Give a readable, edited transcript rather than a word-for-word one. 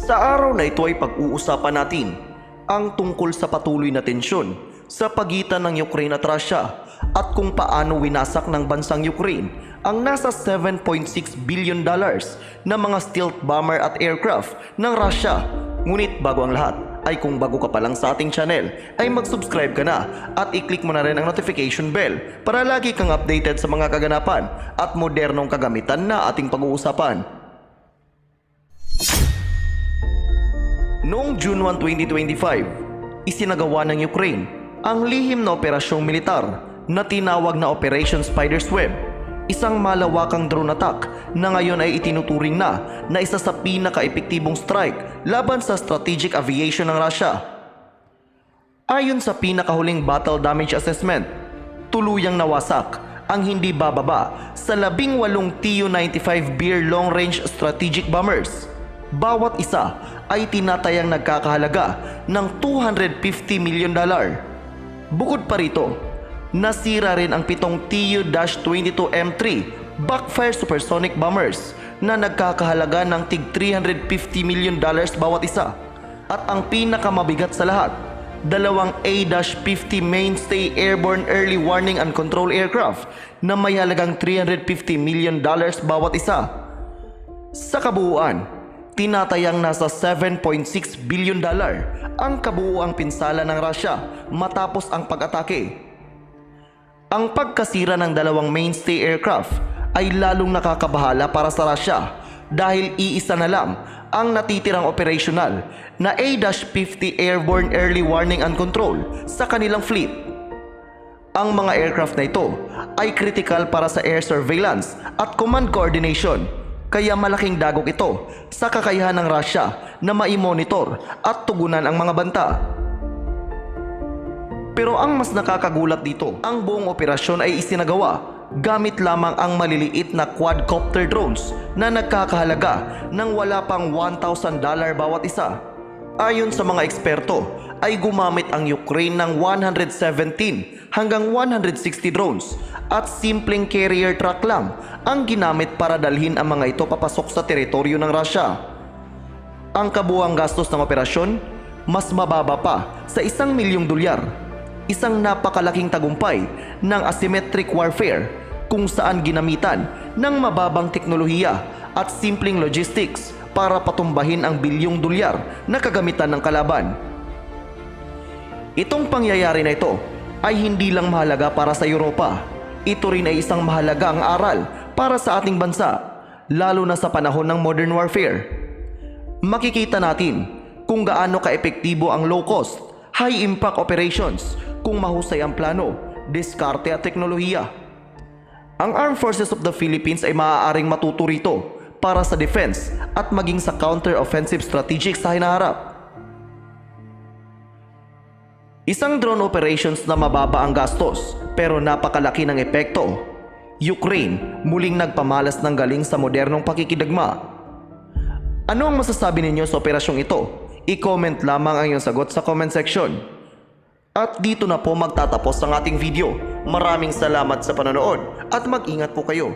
Sa araw na ito ay pag-uusapan natin ang tungkol sa patuloy na tensyon sa pagitan ng Ukraine at Russia at kung paano winasak ng bansang Ukraine ang nasa $7.6 billion na mga stealth bomber at aircraft ng Russia. Ngunit bago ang lahat ay kung bago ka pa lang sa ating channel ay mag-subscribe ka na at i-click mo na rin ang notification bell para lagi kang updated sa mga kaganapan at modernong kagamitan na ating pag-uusapan. Noong June 1, 2025, isinagawa ng Ukraine ang lihim na operasyong militar na tinawag na Operation Spider's Web, isang malawakang drone attack na ngayon ay itinuturing na isa sa pinaka-epektibong strike laban sa strategic aviation ng Russia. Ayon sa pinakahuling battle damage assessment, tuluyang nawasak ang hindi bababa sa 18 Tu-95 Bear long-range strategic bombers. Bawat isa ay tinatayang nagkakahalaga ng $250 million. Bukod pa rito, nasira rin ang 7 Tu-22M3 backfire supersonic bombers na nagkakahalaga ng tig $350 million bawat isa. At ang pinakamabigat sa lahat, 2 A-50 mainstay airborne early warning and control aircraft na may halagang $350 million bawat isa. Sa kabuuan, tinatayang nasa $7.6 billion ang kabuuang pinsala ng Russia matapos ang pag-atake. Ang pagkasira ng 2 mainstay aircraft ay lalong nakakabahala para sa Russia dahil iisa na lang ang natitirang operational na A-50 airborne early warning and control sa kanilang fleet. Ang mga aircraft na ito ay critical para sa air surveillance at command coordination. Kaya malaking dagok ito sa kakayahan ng Russia na mai-monitor at tugunan ang mga banta. Pero ang mas nakakagulat dito, ang buong operasyon ay isinagawa gamit lamang ang maliliit na quadcopter drones na nagkakahalaga ng wala pang $1,000 bawat isa. Ayon sa mga eksperto, ay gumamit ang Ukraine ng 117 hanggang 160 drones at simpleng carrier truck lang ang ginamit para dalhin ang mga ito papasok sa teritoryo ng Russia. Ang kabuuang gastos ng operasyon, mas mababa pa sa $1 milyong. Isang napakalaking tagumpay ng asymmetric warfare kung saan ginamitan ng mababang teknolohiya at simpleng logistics para patumbahin ang $1 bilyong na kagamitan ng kalaban. Itong pangyayari na ito ay hindi lang mahalaga para sa Europa. Ito rin ay isang mahalagang aral para sa ating bansa, lalo na sa panahon ng modern warfare. Makikita natin kung gaano kaepektibo ang low-cost, high-impact operations kung mahusay ang plano, diskarte at teknolohiya. Ang Armed Forces of the Philippines ay maaaring matuto rito para sa defense at maging sa counter-offensive strategies sa hinaharap. Isang drone operations na mababa ang gastos pero napakalaki ng epekto. Ukraine muling nagpamalas ng galing sa modernong pakikidagma. Ano ang masasabi ninyo sa operasyong ito? I-comment lamang ang iyong sagot sa comment section. At dito na po magtatapos ang ating video. Maraming salamat sa panonood at mag-ingat po kayo.